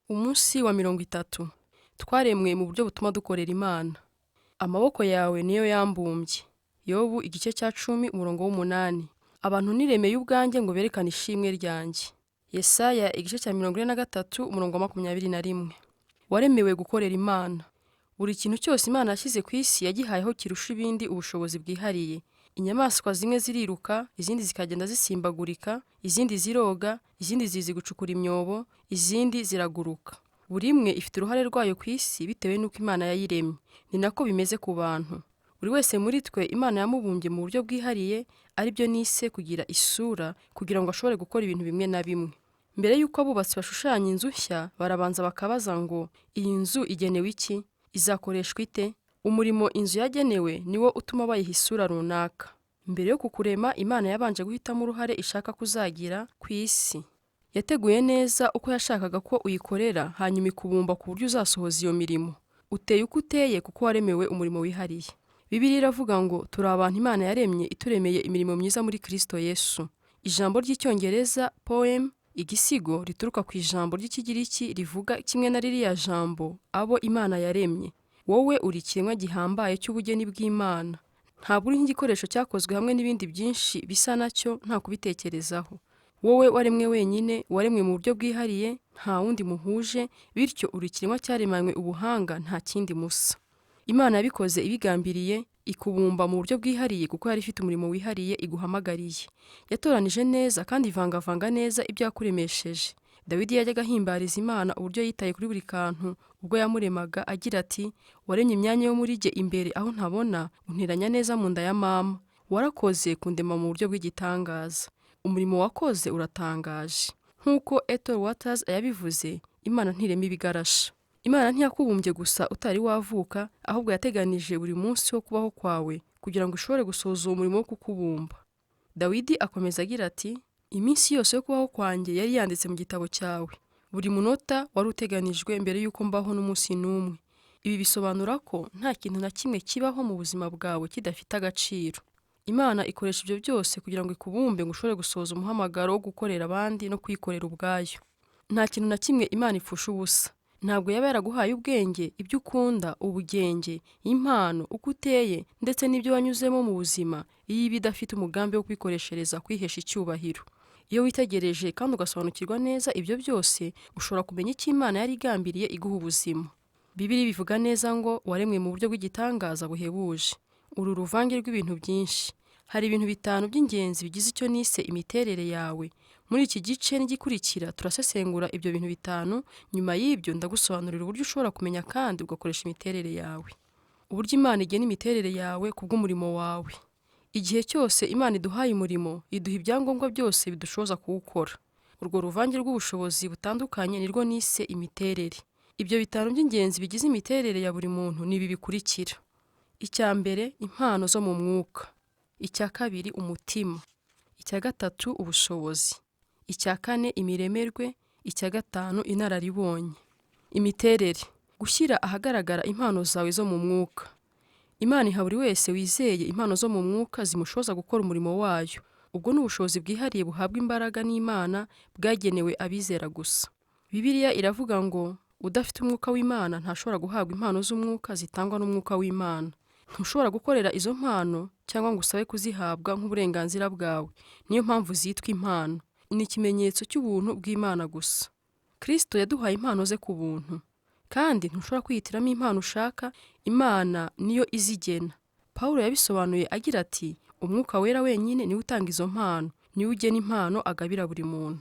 Umunsi wa 30. Twaremwe mu buryo butuma dukorera Imana. Amaboko yawe niyo yambumbye. Yobu igice cya 10 umurongo w'8. Abantu niremeye ubwanjye ngo berekane ishimwe ryanjye. Yesaya igice cya 43 umurongo wa 21. Waremewe gukorera Imana. Buri kintu cyose Imana yashyize ku isi yagihayeho kirusha ibindi ubushobozi bwihariye. Inyamaswa zimwe ziriruka, izindi zikagenda zisimbagurika, izindi ziroga, izindi zizi gucukura imyobo, izindi ziraguruka. Buri imwe ifite uruhare rwayo ku isi bitewe n'uko Imana yayiremye. Ni nako bimeze ku bantu. Buri wese muri twe Imana yamubumbye mu buryo bwihariye, ari byo nise kugira isura, kugira ngo ashobore gukora ibintu bimwe na bimwe. Mbere y'uko abubatsi bashushanya inzu nshya, barabanza bakabaza ngo iyi nzu igenewe iki? Izakoreshwa ite? Umurimo inzu yagenewe niwo utuma bayiha isura runaka. Mbere yo kukurema, Imana yabanje guhitamo uruhare ishaka kuzagira ku isi. Yateguye neza uko yashakaga ko uyikorera, hanyuma ikubumba ku buryo uzasohoza iyo mirimo. Uteye uko uteye kuko waremewe umurimo wihariye. Bibiliya iravuga ngo turi abantu Imana yaremye ituremeye imirimo myiza muri Kristo Yesu. Ijambo ry'icyongereza poem, igisigo rituruka ku ijambo ry'ikigiriki rivuga kimwe na ririya jambo abo Imana yaremye. Wowe uri ikiremwa gihambaye cy'ubugeni bw'Imana. Ntabwo uri nk'igikoresho cyakozwe hamwe n'ibindi byinshi bisa nacyo nta kubitekerezaho. Wowe waremwe wenyine, waremwe mu buryo bwihariye, nta wundi muhuje, bityo uri ikiremwa cyaremanywe ubuhanga nta kindi musa. Imana yabikoze ibigambiriye, ikubumba mu buryo bwihariye kuko yari ifite umurimo wihariye iguhamagariye. Yatoranije neza kandi ivangavanga neza ibyo yakuremesheje. Dawidi yajyaga ahimbariza Imana uburyo yitaye kuri buri kantu ubwo yamuremaga agira ati, waremye imyanya yo muri jye imbere aho ntabona, unteranya neza mu nda ya mama. Warakoze kundema mu buryo bw'igitangaza. Umurimo wakoze uratangaje. Nk'uko Ethel Waters yabivuze, Imana ntirema ibigarasha. Imana ntiyakubumbye gusa utari wavuka, ahubwo yateganije buri munsi wo kubaho kwawe kugira ngo ushobore gusohoza uwo murimo wo kukubumba. Dawidi akomeza agira ati, iminsi yose yo kubaho kwanjye yari yanditse mu gitabo cyawe. Buri munota wari uteganijwe mbere y'uko mbaho n'umunsi n'umwe. Ibi bisobanura ko nta kintu na kimwe kibaho mu buzima bwawe kidafite agaciro. Imana ikoresha ibyo byose kugira ngo ikubumbe ngo ushobore gusohoza umuhamagaro wo gukorera abandi no kwikorera ubwayo. Nta kintu na kimwe Imana ipfusha ubusa. Ntabwo yaba yaraguhaye ubwenge, ibyo ukunda, ubugenge, impano, uko uteye, ndetse n'ibyo wanyuzemo mu buzima, iyo iba idafite umugambi wo kwikoreshereza kwihesha icyubahiro. Iyo witegereje kandi ugasobanukirwa neza ibyo byose, ushobora kumenya icyo Imana yari igambiriye iguha ubuzima. Bibiliya bivuga neza ngo waremwe mu buryo bw'igitangaza buhebuje. Uru ruvange rw'ibintu byinshi. Hari ibintu 5 by'ingenzi bigize icyo nise imiterere yawe. Muri iki gice n'igikurikira turasesengura ibyo bintu 5, nyuma y'ibyo ndagusobanurira uburyo ushobora kumenya kandi ugakoresha imiterere yawe. Uburyo Imana igena imiterere yawe kubw'umurimo wawe. Igihe cyose Imana iduhaye umurimo, iduha ibyangombwa byose bidushoboza kuwukora. Urwo ruvange rw'ubushobozi butandukanye nirwo nise imiterere. Ibyo 5 by'ingenzi bigize imiterere ya buri muntu ni ibi bikurikira. Icya mbere, impano zo mu mwuka. Icya kabiri, umutima. Icya gatatu, ubushobozi. Icya kane, imiremerwe. Icya gatanu, inararibonye. Imiterere. Gushyira ahagaragara impano zawe zo mu mwuka. Imana iha buri wese wizeye impano zo mu mwuka zimushoboza gukora umurimo wayo. Ubwo ni ubushobozi bwihariye buhabwa imbaraga n'Imana bwagenewe abizera gusa. Bibiliya iravuga ngo udafite umwuka w'Imana ntashobora guhabwa impano z'umwuka zitangwa n'umwuka w'Imana. Ntushobora gukorera izo mpano cyangwa ngo usabe kuzihabwa nk'uburenganzira bwawe. Niyo mpamvu zitwa impano. Ni ikimenyetso cy'ubuntu bw'Imana gusa. Kristo yaduhaye impano ze ku buntu. Kandi ntushobora kwihitiramo impano ushaka, Imana niyo izigena. Pawulo yabisobanuye agira ati, umwuka wera wenyine niwe utanga izo mpano, niwe ugena impano agabira buri muntu.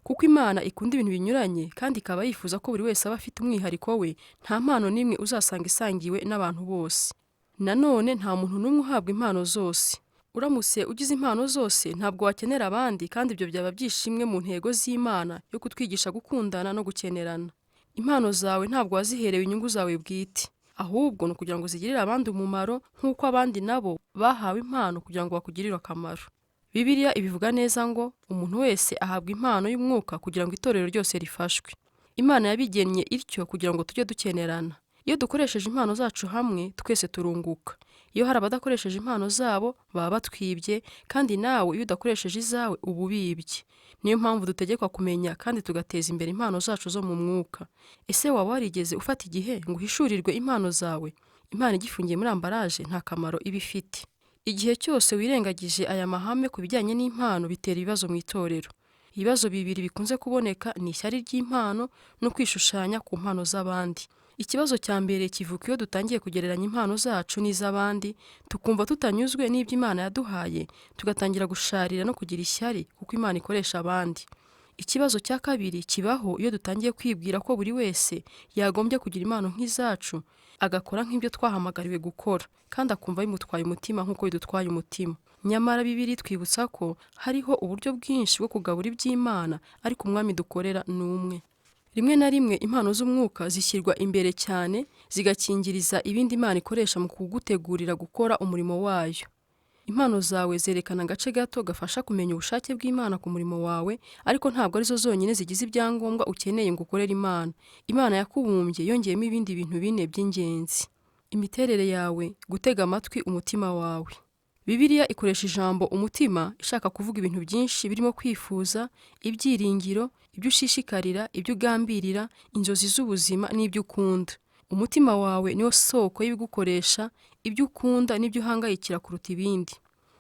Kuko Imana ikunda ibintu binyuranye kandi ikaba yifuza ko buri wese aba afite umwihariko we, nta mpano n'imwe uzasanga isangiwe n'abantu bose. Nanone nta muntu n'umwe uhabwa impano zose. Uramutse ugize impano zose ntabwo wakenera abandi, kandi ibyo byaba byishimwe mu ntego z'Imana yo kutwigisha gukundana no gukenerana. Impano zawe ntabwo waziherewe inyungu zawe bwite, ahubwo ni ukugira ngo zigirire abandi umumaro nk'uko abandi nabo bahawe impano kugira ngo bakugirire akamaro. Bibiliya ibivuga neza ngo umuntu wese ahabwa impano y'umwuka kugira ngo itorero ryose rifashwe. Imana yabigennye ityo kugira ngo tujye dukenerana. Iyo dukoresheje impano zacu hamwe, twese turunguka. Iyo hari abadakoresheje impano zabo, baba batwibye, kandi nawe iyo udakoresheje izawe uba ubibye. Niyo mpamvu dutegekwa kumenya kandi tugateza imbere impano zacu zo mu mwuka. Ese waba warigeze ufata igihe ngo uhishurirwe impano zawe? Impano igifungiye muri ambaraje nta kamaro iba ifite. Igihe cyose wirengagije aya mahame ku bijyanye n'impano bitera ibibazo mu itorero. Ibibazo bibiri bikunze kuboneka ni ishyari ry'impano no kwishushanya ku mpano z'abandi. Ikibazo cya mbere kivuka iyo dutangiye kugereranya impano zacu n'iz'abandi, tukumva tutanyuzwe n'ibyo Imana yaduhaye, tugatangira gusharira no kugira ishyari kuko Imana ikoresha abandi. Ikibazo cya kabiri kibaho iyo dutangiye kwibwira ko buri wese yagombye kugira impano nk'izacu, agakora nk'ibyo twahamagariwe gukora, kandi akumva bimutwaye umutima nk'uko bidutwaye umutima. Nyamara Bibiliya itwibutsa ko hariho uburyo bwinshi bwo kugabura iby'Imana, ariko umwami dukorera ni umwe. Rimwe na rimwe impano z'umwuka zishyirwa imbere cyane, zigakingiriza ibindi Imana ikoresha mu kugutegurira gukora umurimo wayo. Impano zawe zerekana agace gato gafasha kumenya ubushake bw'Imana ku murimo wawe, ariko ntabwo arizo zonyine zigize ibyangombwa ukeneye ngo ukorere Imana. Imana yakubumbye yongeyemo ibindi bintu bine by'ingenzi. Imiterere yawe, gutega amatwi umutima wawe. Bibiliya ikoresha ijambo umutima ishaka kuvuga ibintu byinshi birimo kwifuza, ibyiringiro, ibyo ushishikarira, ibyo ugambirira, inzozi z'ubuzima n'ibyo ukunda. Umutima wawe niwo soko y'ibigukoresha, ibyo ukunda n'ibyo uhangayikira kuruta ibindi.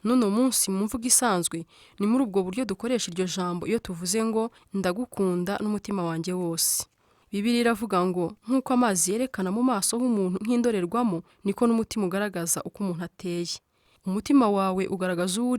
None munsi mu mvugo isanzwe, ni muri ubwo buryo dukoresha iryo jambo iyo tuvuze ngo ndagukunda n'umutima wanjye wose. Bibiliya iravuga ngo nk'uko amazi yerekana mu maso h'umuntu nk'indorerwamo, niko n'umutima ugaragaza uko umuntu ateye. Umutima wawe ugaragaza uwo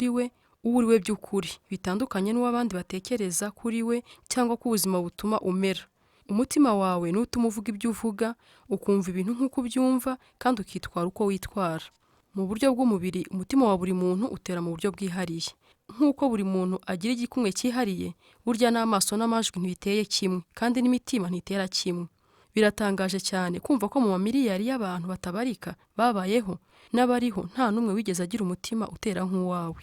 uri we by'ukuri, bitandukanye n'uw'abandi batekereza kuri we cyangwa ko ubuzima butuma umera. Umutima wawe ni utuma uvuga ibyo uvuga, ukumva ibintu nk'uko ubyumva, kandi ukitwara uko witwara. Mu buryo bw'umubiri, umutima wa buri muntu utera mu buryo bwihariye. Nk'uko buri muntu agira igikumwe cyihariye, burya n'amaso n'amajwi ntibiteye kimwe, kandi n'imitima ntitera kimwe. Biratangaje cyane kumva ko mu mamiliyari y'abantu batabarika babayeho, n'abariho nta n'umwe wigeze agira umutima utera nk'uwawe.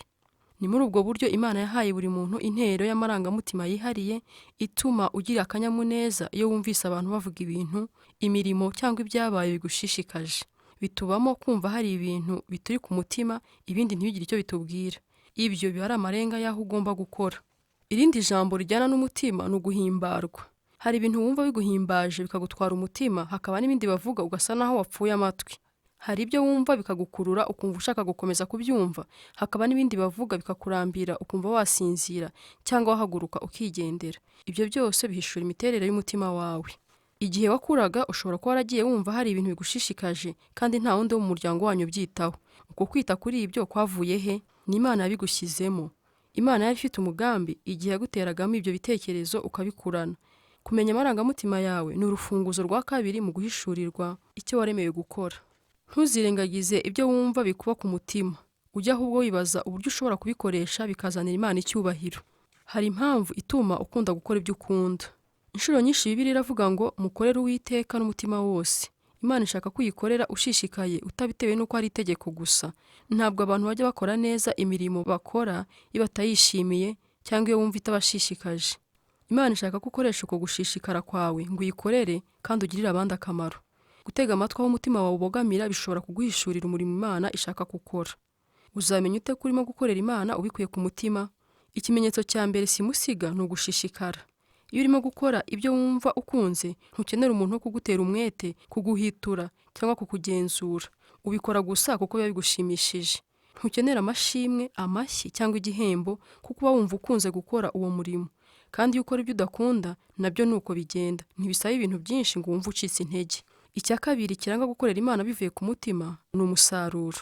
Ni muri ubwo buryo Imana yahaye buri muntu intero y'amarangamutima yihariye, ituma ugira akanyamuneza iyo wumvise abantu bavuga ibintu, imirimo cyangwa ibyabaye bigushishikaje. Bitubamo kumva hari ibintu bituri ku mutima, ibindi ntibigire icyo bitubwira. Ibyo biba ari amarenga y'aho ugomba gukora. Irindi jambo rijyana n'umutima ni uguhimbarwa. Hari ibintu wumva biguhimbaje bikagutwara umutima, hakaba n'ibindi bavuga ugasa naho wapfuye amatwi. Hari ibyo wumva bikagukurura ukumva ushaka gukomeza kubyumva, hakaba n'ibindi bavuga bikakurambira ukumva wasinzira cyangwa wahaguruka ukigendera. Ibyo byose bihishura imiterere y'umutima wawe. Igihe wakuraga ushobora kuba waragiye wumva hari ibintu bigushishikaje, kandi nta wundi wo mu muryango wanyu ubyitaho. Uko kwita kuri ibyo kwavuye he? Ni Imana yabigushyizemo. Imana yari ifite umugambi igihe yaguteragamo ibyo bitekerezo ukabikurana. Kumenya amarangamutima yawe ni urufunguzo rwa kabiri mu guhishurirwa icyo waremewe gukora. Ntuzirengagize ibyo wumva bikuba ku mutima. Ujya ahubwo wibaza uburyo ushobora kubikoresha bikazanira Imana icyubahiro. Hari impamvu ituma ukunda gukora ibyo ukunda. Inshuro nyinshi Bibiliya iravuga ngo mukorere Uwiteka n'umutima wose. Imana ishaka kuyikorera ushishikaye, utabitewe n'uko ari itegeko gusa. Ntabwo abantu bajya bakora neza imirimo bakora iyo batayishimiye cyangwa iyo wumva itabashishikaje. Imana ishaka ko ukoresha uko gushishikara kwawe ngo uyikorere kandi ugirire abandi akamaro. Gutega amatwi aho umutima wawe ubogamira bishobora kuguhishurira umurimo Imana ishaka gukora. Uzamenya ute ko urimo gukorera Imana ubikuye ku mutima? Ikimenyetso cya mbere simusiga ni ugushishikara. Iyo urimo gukora ibyo wumva ukunze, ntukenera umuntu wo kugutera umwete, kuguhitura cyangwa kukugenzura. Ubikora gusa kuko biba bigushimishije. Ntukenera amashimwe, amashyi cyangwa igihembo, kuko uba wumva ukunze gukora uwo murimo. Kandi iyo ukora ibyo udakunda, nabyo ni uko bigenda. Ntibisaba ibintu byinshi ngo wumve ucitse intege. Icya kabiri kiranga gukorera Imana bivuye ku mutima ni umusaruro.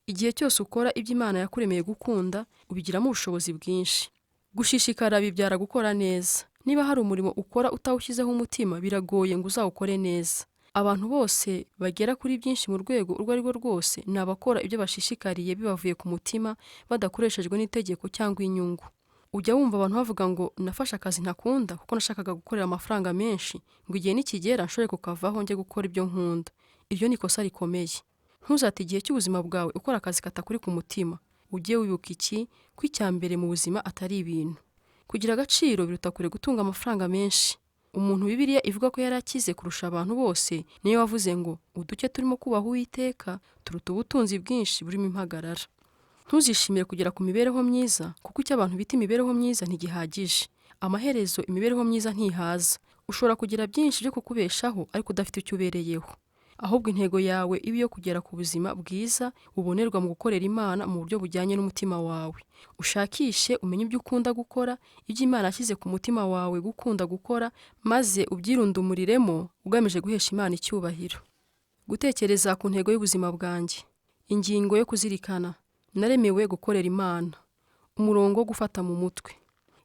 Igihe cyose ukora ibyo Imana yakuremeye gukunda, ubigiramo ubushobozi bwinshi. Gushishikara bibyara gukora neza. Niba hari umurimo ukora utawushyizeho umutima, biragoye ngo uzawukore neza. Abantu bose bagera kuri byinshi mu rwego urwo ari rwo rwose ni abakora ibyo bashishikariye bibavuye ku mutima, badakoreshejwe n'itegeko cyangwa inyungu. Ujya wumva abantu bavuga ngo nafashe akazi ntakunda kuko nashakaga gukorera amafaranga menshi, ngo igihe nikigera nshobore kukavaho njye gukora ibyo nkunda. Iryo ni ikosa rikomeye. Ntuzate igihe cy'ubuzima bwawe ukora akazi katakuri ku mutima. Ujye wibuka ko icya mbere mu buzima atari ibintu. Kugira agaciro biruta kure gutunga amafaranga menshi. Umuntu Bibiliya ivuga ko yarakize kurusha abantu bose niyo wavuze ngo uduke turimo kubaha Uwiteka turuta ubutunzi bwinshi burimo impagarara. Ntuzishimire kugera ku mibereho myiza, kuko icyo abantu bita imibereho myiza ntigihagije. Amaherezo imibereho myiza ntihaza. Ushobora kugira byinshi byo kukubeshaho ariko udafite icyo ubereyeho. Ahubwo intego yawe iba iyo kugera ku buzima bwiza bubonerwa mu gukorera Imana mu buryo bujyanye n'umutima wawe. Ushakishe umenye ibyo ukunda gukora, ibyo Imana yashyize ku mutima wawe gukunda gukora, maze ubyirundumuriremo ugamije guhesha Imana icyubahiro. Gutekereza ku ntego y'ubuzima bwanjye. Ingingo yo kuzirikana. Naremewe gukorera Imana. Umurongo wo gufata mu mutwe.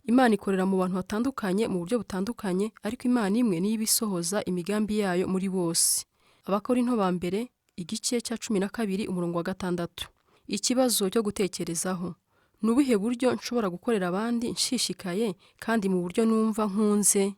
Imana ikorera mu bantu batandukanye mu buryo butandukanye, ariko Imana imwe niyo iba isohoza imigambi yayo muri bose. Abakorinto ba mbere, igice cya 12 umurongo wa 6. Ikibazo cyo gutekerezaho. Nubuhe buryo nshobora gukorera abandi nshishikaye kandi mu buryo numva nkunze?